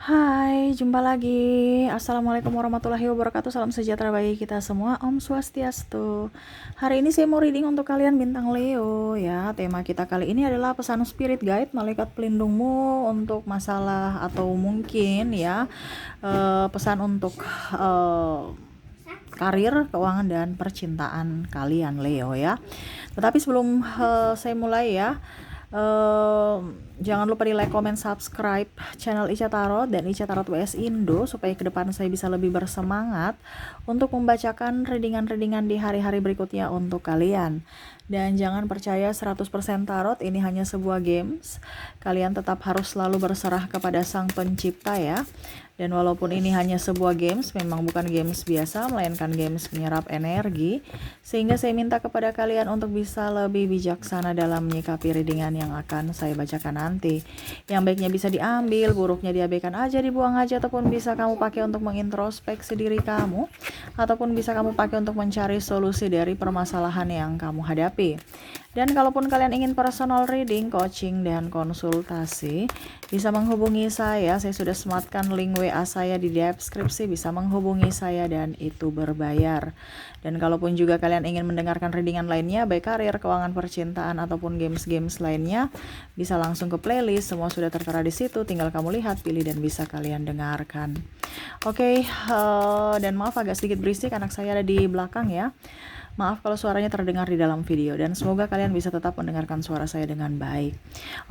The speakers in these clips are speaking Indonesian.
Hai, jumpa lagi. Assalamualaikum warahmatullahi wabarakatuh. Salam sejahtera bagi kita semua. Om Swastiastu. Hari ini saya mau reading untuk kalian bintang Leo ya. Tema kita kali ini adalah pesan spirit guide malaikat pelindungmu untuk masalah atau mungkin ya pesan untuk karir, keuangan dan percintaan kalian Leo ya. Tetapi sebelum saya mulai ya, jangan lupa di like, comment, subscribe channel Ica Tarot dan Ica Tarot WS Indo supaya ke depan saya bisa lebih bersemangat untuk membacakan readingan-readingan di hari-hari berikutnya untuk kalian. Dan jangan percaya 100% tarot ini hanya sebuah games. Kalian tetap harus selalu berserah kepada Sang Pencipta ya. Dan walaupun ini hanya sebuah games, memang bukan games biasa, melainkan games menyerap energi. Sehingga saya minta kepada kalian untuk bisa lebih bijaksana dalam menyikapi readingan yang akan saya bacakan nanti. Yang baiknya bisa diambil, buruknya diabaikan aja, dibuang aja, ataupun bisa kamu pakai untuk mengintrospeksi diri kamu, ataupun bisa kamu pakai untuk mencari solusi dari permasalahan yang kamu hadapi. Dan kalaupun kalian ingin personal reading, coaching, dan konsultasi, bisa menghubungi saya. Saya sudah sematkan link WA saya di deskripsi, bisa menghubungi saya dan itu berbayar. Dan kalaupun juga kalian ingin mendengarkan readingan lainnya, baik karir, keuangan, percintaan, ataupun games-games lainnya, bisa langsung ke playlist. Semua sudah tertera di situ, tinggal kamu lihat, pilih, dan bisa kalian dengarkan. Oke, dan maaf agak sedikit berisik, anak saya ada di belakang ya. Maaf kalau suaranya terdengar di dalam video, dan semoga kalian bisa tetap mendengarkan suara saya dengan baik.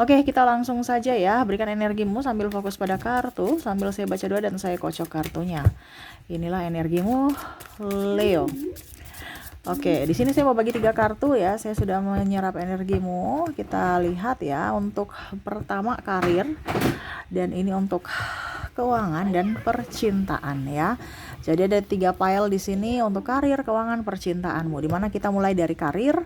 Oke, kita langsung saja ya. Berikan energimu sambil fokus pada kartu, sambil saya baca doa dan saya kocok kartunya. Inilah energimu, Leo. Oke, di sini saya mau bagi 3 kartu ya. Saya sudah menyerap energimu. Kita lihat ya, untuk pertama karir, dan ini untuk keuangan dan percintaan ya. Jadi ada 3 pile di sini untuk karir, keuangan, percintaanmu. Dimana kita mulai dari karir,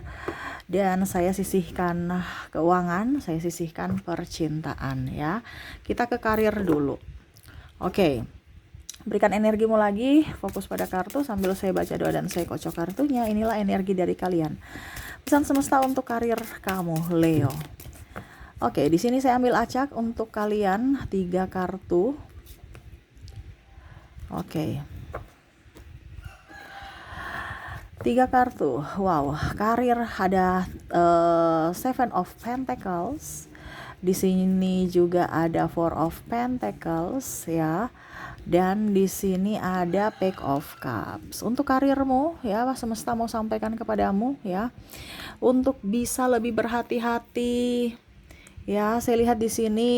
dan saya sisihkan keuangan, saya sisihkan percintaan ya. Kita ke karir dulu. Oke. Berikan energimu lagi, fokus pada kartu sambil saya baca doa dan saya kocok kartunya. Inilah energi dari kalian. Pesan semesta untuk karir kamu, Leo. Oke, di sini saya ambil acak untuk kalian 3 kartu. Oke. 3 kartu. Wow, karir ada Seven of Pentacles. Di sini juga ada Four of Pentacles ya. Dan di sini ada Page of Cups. Untuk karirmu ya, semesta mau sampaikan kepadamu ya, untuk bisa lebih berhati-hati. Ya, saya lihat di sini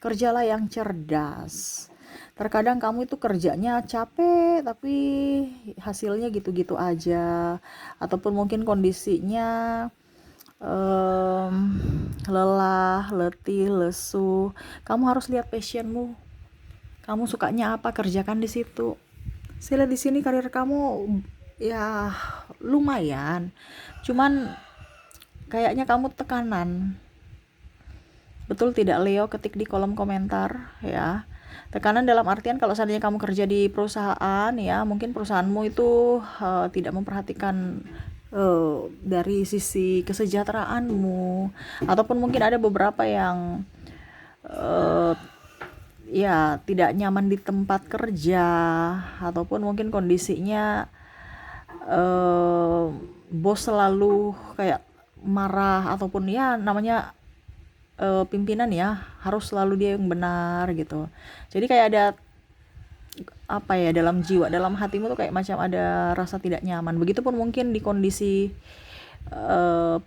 kerjalah yang cerdas. Terkadang kamu itu kerjanya capek tapi hasilnya gitu-gitu aja, ataupun mungkin kondisinya lelah, letih, lesu. Kamu harus lihat passionmu. Kamu sukanya apa, kerjakan di situ. Saya lihat di sini karir kamu ya lumayan. Cuman kayaknya kamu tekanan. Betul tidak Leo? Ketik di kolom komentar ya. Tekanan dalam artian kalau seandainya kamu kerja di perusahaan ya, mungkin perusahaanmu itu tidak memperhatikan dari sisi kesejahteraanmu, ataupun mungkin ada beberapa yang ya tidak nyaman di tempat kerja, ataupun mungkin kondisinya bos selalu kayak marah, ataupun ya namanya pimpinan ya, harus selalu dia yang benar gitu. Jadi kayak ada apa ya, dalam jiwa, dalam hatimu tuh kayak macam ada rasa tidak nyaman. Begitupun mungkin di kondisi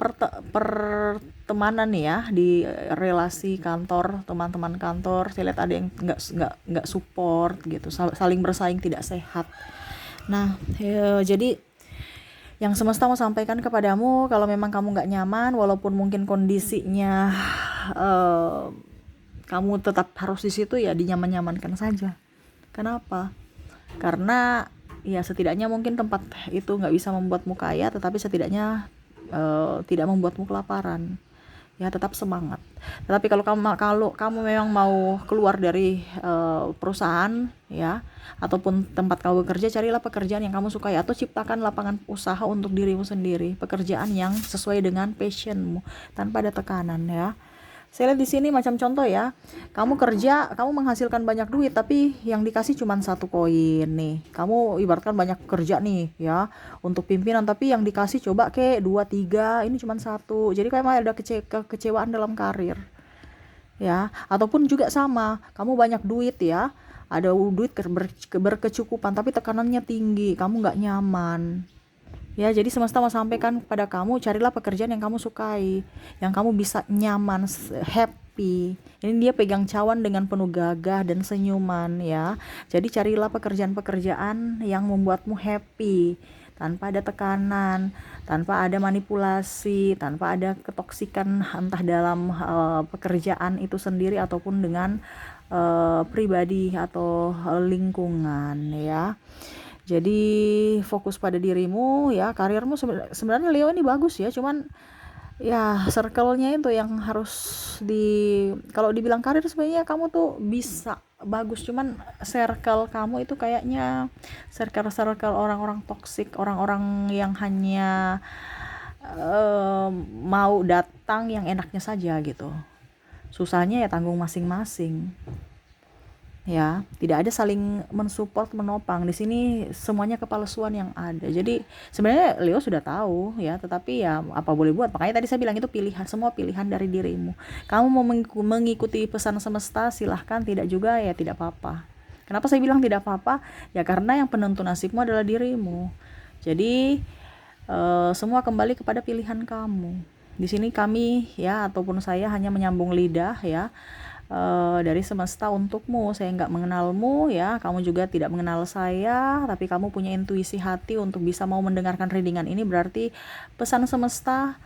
pertemanan ya, di relasi kantor, teman-teman kantor, saya lihat ada yang nggak support gitu, saling bersaing tidak sehat. Nah jadi yang semesta mau sampaikan kepadamu, kalau memang kamu nggak nyaman, walaupun mungkin kondisinya kamu tetap harus di situ ya, dinyaman-nyamankan saja. Kenapa? Karena ya setidaknya mungkin tempat itu nggak bisa membuatmu kaya, tetapi setidaknya tidak membuatmu kelaparan. Ya tetap semangat. Tetapi kalau kamu memang mau keluar dari perusahaan ya, ataupun tempat kamu bekerja, carilah pekerjaan yang kamu sukai, atau ciptakan lapangan usaha untuk dirimu sendiri, pekerjaan yang sesuai dengan passionmu tanpa ada tekanan ya. Saya lihat di sini macam contoh ya, kamu kerja, kamu menghasilkan banyak duit, tapi yang dikasih cuma 1 koin nih. Kamu ibaratkan banyak kerja nih ya untuk pimpinan, tapi yang dikasih coba ke 2 3, ini cuma 1. Jadi kayak ada kekecewaan dalam karir ya. Ataupun juga sama, kamu banyak duit ya, ada duit berkecukupan, tapi tekanannya tinggi, kamu nggak nyaman. Ya, jadi semesta mau sampaikan kepada kamu, carilah pekerjaan yang kamu sukai, yang kamu bisa nyaman, happy. Ini dia pegang cawan dengan penuh gagah dan senyuman ya. Jadi carilah pekerjaan-pekerjaan yang membuatmu happy, tanpa ada tekanan, tanpa ada manipulasi, tanpa ada ketoksikan entah dalam pekerjaan itu sendiri ataupun dengan pribadi atau lingkungan ya. Jadi fokus pada dirimu ya, karirmu sebenarnya Leo ini bagus ya, cuman ya circle-nya itu yang harus kalau dibilang karir sebenarnya kamu tuh bisa bagus, cuman circle kamu itu kayaknya circle orang-orang toksik, orang-orang yang hanya mau datang yang enaknya saja gitu. Susahnya ya tanggung masing-masing. Ya, tidak ada saling mensupport, menopang. Di sini semuanya kepalsuan yang ada. Jadi sebenarnya Leo sudah tahu ya, tetapi ya apa boleh buat. Makanya tadi saya bilang itu pilihan, semua pilihan dari dirimu. Kamu mau mengikuti pesan semesta, silahkan. Tidak juga ya tidak apa-apa. Kenapa saya bilang tidak apa-apa? Ya karena yang penentu nasibmu adalah dirimu. Jadi semua kembali kepada pilihan kamu. Di sini kami ya ataupun saya hanya menyambung lidah ya. Dari semesta untukmu. Saya nggak mengenalmu ya, kamu juga tidak mengenal saya, tapi kamu punya intuisi hati untuk bisa mau mendengarkan readingan ini. Berarti pesan semesta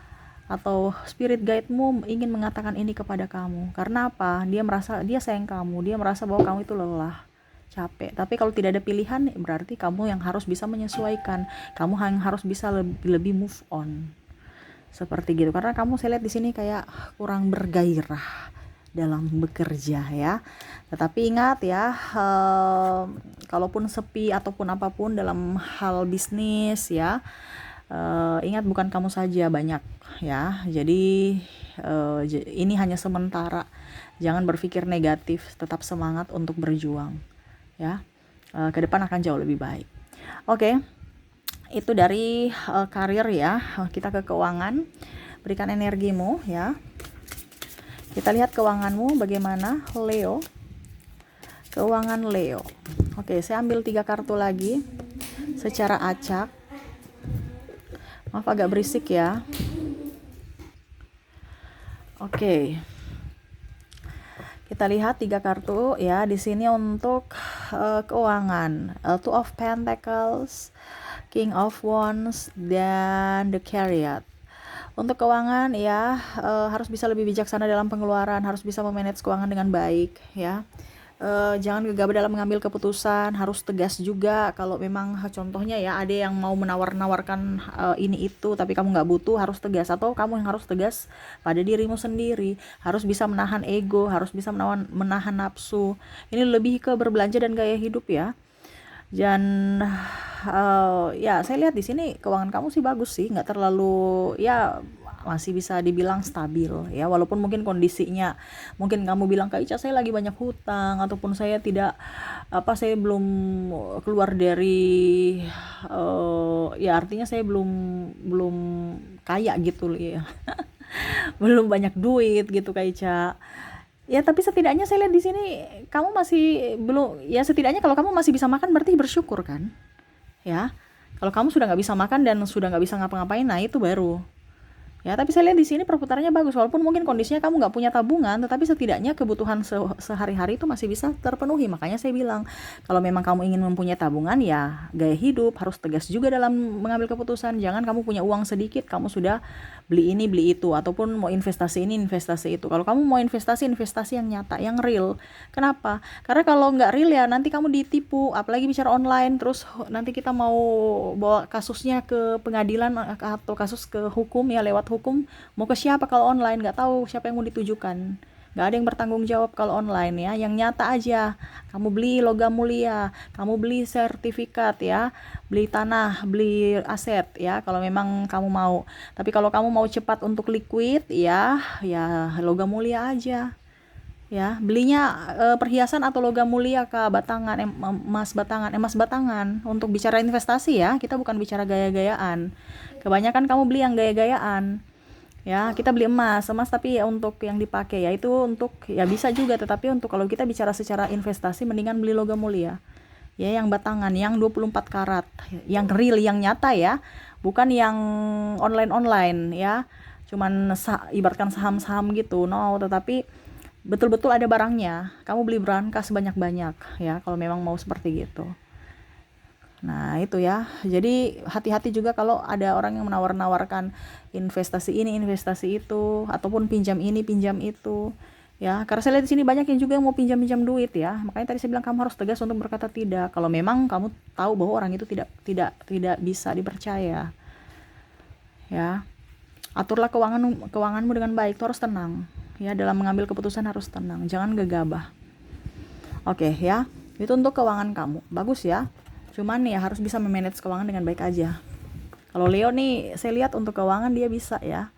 atau spirit guide-mu ingin mengatakan ini kepada kamu. Karena apa? Dia sayang kamu, dia merasa bahwa kamu itu lelah, capek. Tapi kalau tidak ada pilihan, berarti kamu yang harus bisa menyesuaikan, kamu yang harus bisa lebih move on, seperti gitu. Karena kamu saya lihat di sini kayak kurang bergairah dalam bekerja ya. Tetapi ingat ya, kalaupun sepi ataupun apapun dalam hal bisnis ya, ingat bukan kamu saja, banyak ya. Jadi ini hanya sementara. Jangan berpikir negatif, tetap semangat untuk berjuang ya. Ke depan akan jauh lebih baik. Oke. Itu dari karir ya. Kita ke keuangan. Berikan energimu ya. Kita lihat keuanganmu bagaimana, Leo. Keuangan Leo. Oke, saya ambil 3 kartu lagi secara acak. Maaf agak berisik ya. Oke. Kita lihat 3 kartu ya di sini untuk keuangan. Two of Pentacles, King of Wands, dan The Chariot. Untuk keuangan ya, harus bisa lebih bijaksana dalam pengeluaran, harus bisa memanage keuangan dengan baik ya. Jangan gegabah dalam mengambil keputusan, harus tegas juga. Kalau memang contohnya ya ada yang mau menawarkan ini itu tapi kamu nggak butuh, harus tegas. Atau kamu yang harus tegas pada dirimu sendiri, harus bisa menahan ego, harus bisa menahan nafsu. Ini lebih ke berbelanja dan gaya hidup ya. Dan ya saya lihat di sini keuangan kamu sih bagus sih, nggak terlalu ya, masih bisa dibilang stabil ya, walaupun mungkin kondisinya, mungkin kamu bilang Kak Ica saya lagi banyak hutang ataupun saya saya belum keluar dari ya artinya saya belum kaya gitu ya. Belum banyak duit gitu Kak Ica. Ya tapi setidaknya saya lihat di sini kamu masih belum ya, setidaknya kalau kamu masih bisa makan berarti bersyukur kan ya. Kalau kamu sudah nggak bisa makan dan sudah nggak bisa ngapa-ngapain, nah itu baru ya. Tapi saya lihat di sini perputarannya bagus, walaupun mungkin kondisinya kamu nggak punya tabungan, tetapi setidaknya kebutuhan sehari-hari itu masih bisa terpenuhi. Makanya saya bilang kalau memang kamu ingin mempunyai tabungan ya gaya hidup harus tegas juga dalam mengambil keputusan. Jangan kamu punya uang sedikit kamu sudah beli ini beli itu, ataupun mau investasi ini investasi itu. Kalau kamu mau investasi yang nyata, yang real. Kenapa? Karena kalau nggak real ya nanti kamu ditipu, apalagi bicara online, terus nanti kita mau bawa kasusnya ke pengadilan atau kasus ke hukum ya, lewat hukum, mau ke siapa kalau online, nggak tahu siapa yang mau ditujukan. Nggak ada yang bertanggung jawab kalau online ya. Yang nyata aja, kamu beli logam mulia, kamu beli sertifikat ya, beli tanah, beli aset ya, kalau memang kamu mau. Tapi kalau kamu mau cepat untuk liquid ya, ya logam mulia aja. Ya, belinya perhiasan atau logam mulia kak, batangan, emas batangan. Untuk bicara investasi ya, kita bukan bicara gaya-gayaan. Kebanyakan kamu beli yang gaya-gayaan. Ya, kita beli emas tapi ya untuk yang dipakai ya itu untuk ya bisa juga, tetapi untuk kalau kita bicara secara investasi mendingan beli logam mulia. Ya, yang batangan, yang 24 karat, yang real, yang nyata ya. Bukan yang online-online ya. Cuman ibaratkan saham-saham gitu. No, tetapi betul-betul ada barangnya. Kamu beli berangkas sebanyak-banyak ya kalau memang mau seperti gitu. Nah, itu ya. Jadi hati-hati juga kalau ada orang yang menawar-nawarkan investasi ini, investasi itu, ataupun pinjam ini, pinjam itu. Ya, karena saya lihat di sini banyak yang juga yang mau pinjam-pinjam duit ya. Makanya tadi saya bilang kamu harus tegas untuk berkata tidak. Kalau memang kamu tahu bahwa orang itu tidak bisa dipercaya. Ya. Aturlah keuanganmu dengan baik. Itu harus tenang. Ya, dalam mengambil keputusan harus tenang. Jangan gegabah. Oke, ya. Itu untuk keuangan kamu. Bagus ya. Cuman ya harus bisa memanage keuangan dengan baik aja. Kalau Leo nih, saya lihat untuk keuangan dia bisa ya.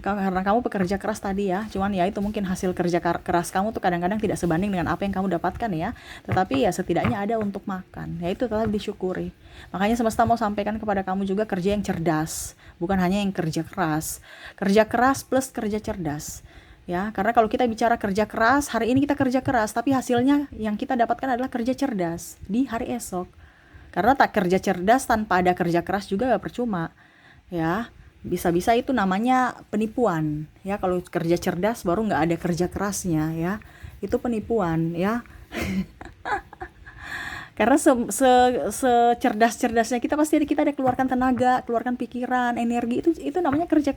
Karena kamu pekerja keras tadi ya. Cuman ya itu mungkin hasil kerja keras kamu tuh kadang-kadang tidak sebanding dengan apa yang kamu dapatkan ya. Tetapi ya setidaknya ada untuk makan. Ya itu tetap disyukuri. Makanya semesta mau sampaikan kepada kamu juga kerja yang cerdas. Bukan hanya yang kerja keras. Kerja keras plus kerja cerdas. Ya, karena kalau kita bicara kerja keras, hari ini kita kerja keras, tapi hasilnya yang kita dapatkan adalah kerja cerdas di hari esok. Karena tak kerja cerdas tanpa ada kerja keras juga gak percuma. Ya, bisa-bisa itu namanya penipuan. Ya, kalau kerja cerdas baru nggak ada kerja kerasnya ya. Itu penipuan ya. Karena secerdas-cerdasnya kita pasti kita ada keluarkan tenaga, keluarkan pikiran, energi, itu namanya kerja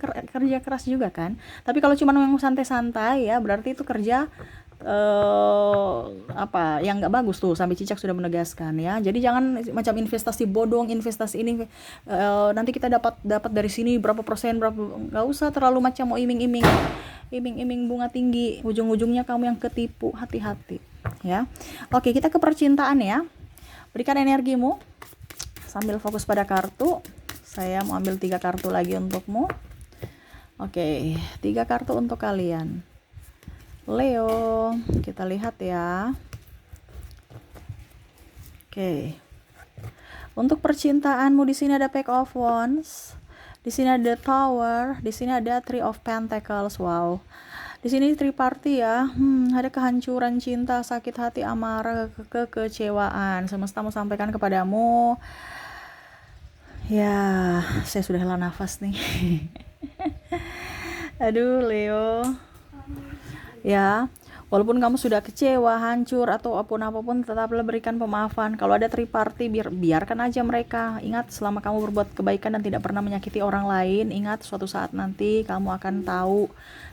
keras juga kan. Tapi kalau cuma yang santai-santai ya berarti itu kerja apa yang nggak bagus tuh, sampai Cicak sudah menegaskan ya. Jadi jangan macam investasi bodong, investasi ini nanti kita dapat dari sini berapa persen, berapa, nggak usah terlalu macam mau iming-iming bunga tinggi, ujung-ujungnya kamu yang ketipu. Hati-hati ya. Oke, kita ke percintaan ya. Berikan energimu sambil fokus pada kartu. Saya mau ambil 3 kartu lagi untukmu. Oke, 3 kartu untuk kalian. Leo, kita lihat ya. Oke. Untuk percintaanmu di sini ada Page of Wands, di sini ada Tower, di sini ada Three of Pentacles. Wow. Di sini triparty ya. Ada kehancuran cinta, sakit hati, amarah, kekecewaan. Semesta mau sampaikan kepadamu. Ya, saya sudah hela nafas nih. Aduh, Leo. Ya, walaupun kamu sudah kecewa, hancur atau apapun, tetaplah berikan pemaafan. Kalau ada triparty, biarkan aja mereka. Ingat, selama kamu berbuat kebaikan dan tidak pernah menyakiti orang lain, ingat suatu saat nanti kamu akan tahu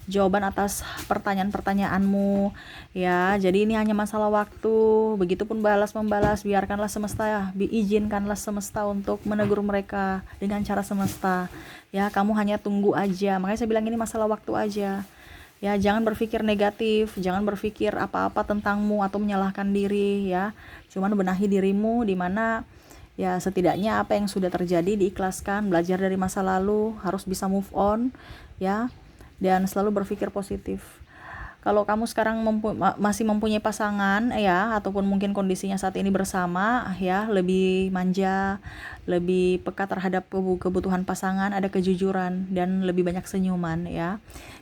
jawaban atas pertanyaan-pertanyaanmu. Ya, jadi ini hanya masalah waktu. Begitupun balas-membalas, biarkanlah semesta ya, izinkanlah semesta untuk menegur mereka dengan cara semesta. Ya, kamu hanya tunggu aja. Makanya saya bilang ini masalah waktu aja. Ya, jangan berpikir negatif, jangan berpikir apa-apa tentangmu atau menyalahkan diri ya. Cuman benahi dirimu di mana ya setidaknya apa yang sudah terjadi diikhlaskan, belajar dari masa lalu, harus bisa move on ya. Dan selalu berpikir positif. Kalau kamu sekarang masih mempunyai pasangan ya, ataupun mungkin kondisinya saat ini bersama ya, lebih manja, lebih peka terhadap kebutuhan pasangan, ada kejujuran dan lebih banyak senyuman ya.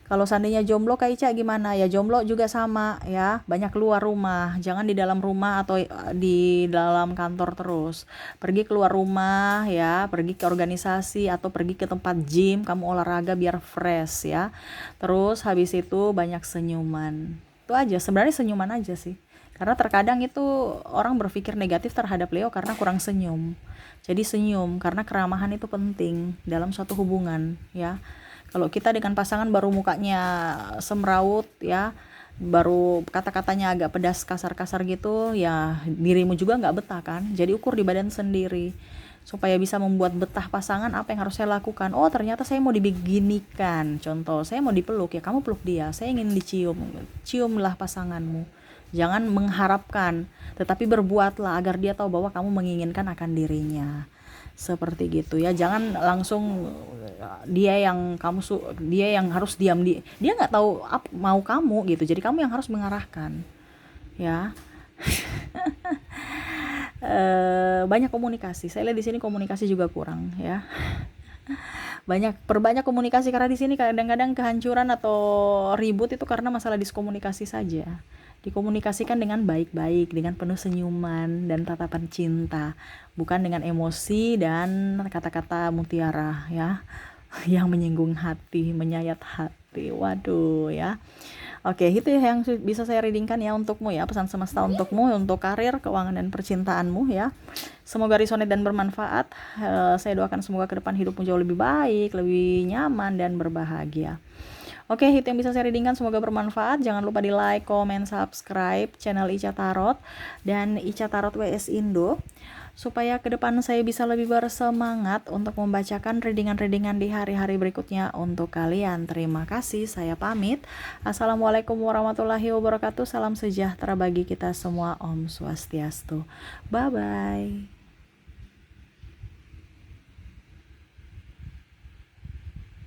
Kalau seandainya jomblo Kak Ica gimana? Ya jomblo juga sama ya, banyak keluar rumah, jangan di dalam rumah atau di dalam kantor terus. Pergi keluar rumah ya, pergi ke organisasi atau pergi ke tempat gym, kamu olahraga biar fresh ya. Terus habis itu banyak senyuman. Itu aja, sebenarnya senyuman aja sih. Karena terkadang itu orang berpikir negatif terhadap Leo karena kurang senyum. Jadi senyum, karena keramahan itu penting dalam suatu hubungan ya. Kalau kita dengan pasangan baru mukanya semrawut ya, baru kata-katanya agak pedas, kasar-kasar gitu ya, dirimu juga nggak betah kan. Jadi ukur di badan sendiri. supaya bisa membuat betah pasangan, apa yang harus saya lakukan? Oh, ternyata saya mau dibeginikan. Contoh, saya mau dipeluk, ya kamu peluk dia. Saya ingin dicium. Ciumlah pasanganmu. Jangan mengharapkan, tetapi berbuatlah agar dia tahu bahwa kamu menginginkan akan dirinya. Seperti gitu ya. Jangan langsung dia yang dia yang harus diam, dia nggak tahu mau kamu gitu. Jadi kamu yang harus mengarahkan. Ya. Banyak komunikasi. Saya lihat di sini komunikasi juga kurang ya. Perbanyak komunikasi, karena di sini kadang-kadang kehancuran atau ribut itu karena masalah diskomunikasi saja. Dikomunikasikan dengan baik-baik, dengan penuh senyuman dan tatapan cinta, bukan dengan emosi dan kata-kata mutiara ya yang menyinggung hati, menyayat hati. Waduh ya. Oke, itu yang bisa saya readingkan ya untukmu ya, pesan semesta untukmu untuk karir, keuangan, dan percintaanmu ya. Semoga resonate dan bermanfaat. Saya doakan semoga ke depan hidupmu jauh lebih baik, lebih nyaman, dan berbahagia. Oke, itu yang bisa saya readingkan, semoga bermanfaat. Jangan lupa di like, comment, subscribe channel Ica Tarot dan Ica Tarot WS Indo, supaya ke depan saya bisa lebih bersemangat untuk membacakan readingan-readingan di hari-hari berikutnya untuk kalian. Terima kasih, saya pamit. Assalamualaikum warahmatullahi wabarakatuh. Salam sejahtera bagi kita semua. Om Swastiastu. Bye-bye.